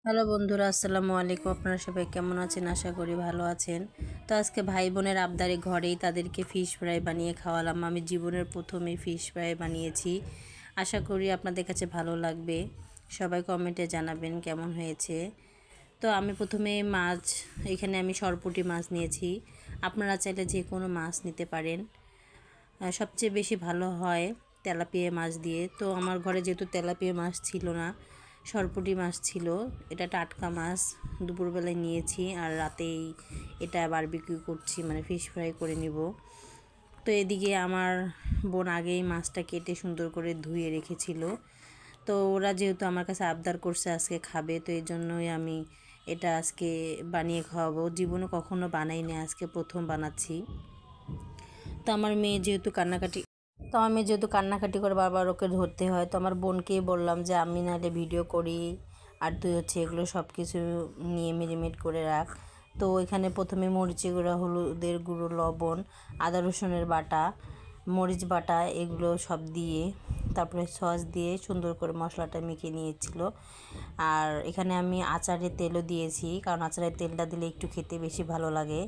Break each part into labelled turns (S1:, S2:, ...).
S1: Hello বন্ধুরা, আসসালামু আলাইকুম। আপনারা সবাই কেমন আছেন? আশা করি ভালো আছেন। তো আজকে ভাই বোনের আবদারে ঘরেই তাদেরকে ফিশ ফ্রাই বানিয়ে খাওয়ালাম। আমি জীবনের প্রথমে ফিশ ফ্রাই বানিয়েছি। আশা করি আপনাদের কাছে ভালো লাগবে। সবাই কমেন্টে জানাবেন কেমন হয়েছে। তো আমি প্রথমে মাছ, এখানে আমি সরপুঁটি মাছ নিয়েছি। আপনারা চাইলে যে কোনো মাছ নিতে পারেন। সবচেয়ে বেশি ভালো হয় তেলাপিয়া মাছ দিয়ে। তো আমার ঘরে যেহেতু তেলাপিয়া মাছ ছিল না, সরপুঁটি মাছ ছিল। এটা টাটকা মাছ, দুপুরবেলায় নিয়েছি আর রাতেই এটা বারবিকিউ করছি, মানে ফিশ ফ্রাই করে নিব। তো এদিকে আমার বোন আগেই মাছটা কেটে সুন্দর করে ধুয়ে রেখেছিল। তো ওরা যেহেতু আমার কাছে আবদার করছে আজকে খাবে, তো এই জন্যই আমি এটা আজকে বানিয়ে খাওয়াবো। জীবনে কখনো বানাইনি, আজকে প্রথম বানাচ্ছি। তো আমার মেয়ে যেহেতু কান্নাকাটি করে বারবার ওকে ধরতে হয়, তো আমার বোনকেই বললাম যে আমি নাহলে ভিডিও করি, আর তুই হচ্ছে এগুলো সব কিছু নিয়ে মেরিনেট করে রাখ। তো এখানে প্রথমে মরিচের গুঁড়া, হলুদের গুঁড়ো, লবণ, আদা রসুনের বাটা, মরিচ বাটা, এগুলো সব দিয়ে তারপরে সস দিয়ে সুন্দর করে মশলাটা মেখে নিয়েছিল। আর এখানে আমি আচারের তেলও দিয়েছি, কারণ আচারের তেলটা দিলে একটু খেতে বেশি ভালো লাগে।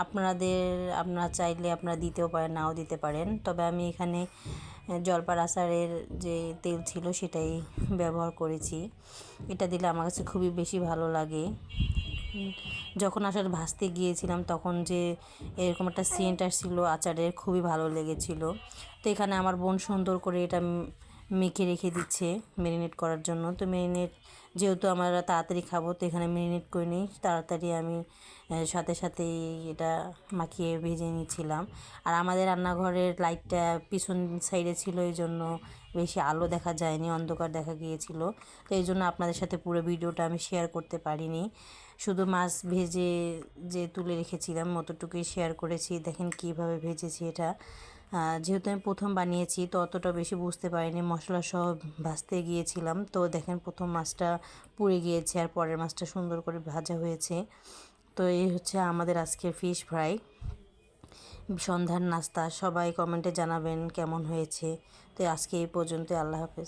S1: আপনারা চাইলে আপনারা দিতেও পারেন, নাও দিতে পারেন। তবে আমি এখানে জলপার আচারের যে তেল ছিল সেটাই ব্যবহার করেছি। এটা দিলে আমার কাছে খুবই বেশি ভালো লাগে। যখন আসলে ভাজতে গিয়েছিলাম তখন যে এরকম একটা সেন্ট আসছিল আচারের, খুবই ভালো লেগেছিল। তো এখানে আমার বোন সুন্দর করে এটা মেখে রেখে দিচ্ছে ম্যারিনেট করার জন্য। তো ম্যারিনেট যেহেতু আমরা তাড়াতাড়ি খাবো, তো এখানে ম্যারিনেট করে নিই তাড়াতাড়ি। আমি সাথে সাথেই এটা মাখিয়ে ভেজে নিচ্ছিলাম। আর আমাদের রান্নাঘরের লাইটটা পিছন সাইডে ছিল, এই জন্য বেশি আলো দেখা যায়নি, অন্ধকার দেখা গিয়েছিল। তো এই জন্য আপনাদের সাথে পুরো ভিডিওটা আমি শেয়ার করতে পারিনি। শুধু মাছ ভেজে যে তুলে রেখেছিলাম অতটুকুই শেয়ার করেছি। দেখেন কিভাবে ভেজেছি এটা। যেহেতু আমি প্রথম বানিয়েছি, তো অতটা বেশি বুঝতে পারিনি, মশলা সহ ভাজতে গিয়েছিলাম। তো দেখেন প্রথম মাছটা পুড়ে গিয়েছে আর পরের মাছটা সুন্দর করে ভাজা হয়েছে। তো এই হচ্ছে আমাদের আজকের ফিশ ফ্রাই, সন্ধ্যার নাস্তা। সবাই কমেন্টে জানাবেন কেমন হয়েছে। তো আজকে এই পর্যন্ত, আল্লাহ হাফেজ।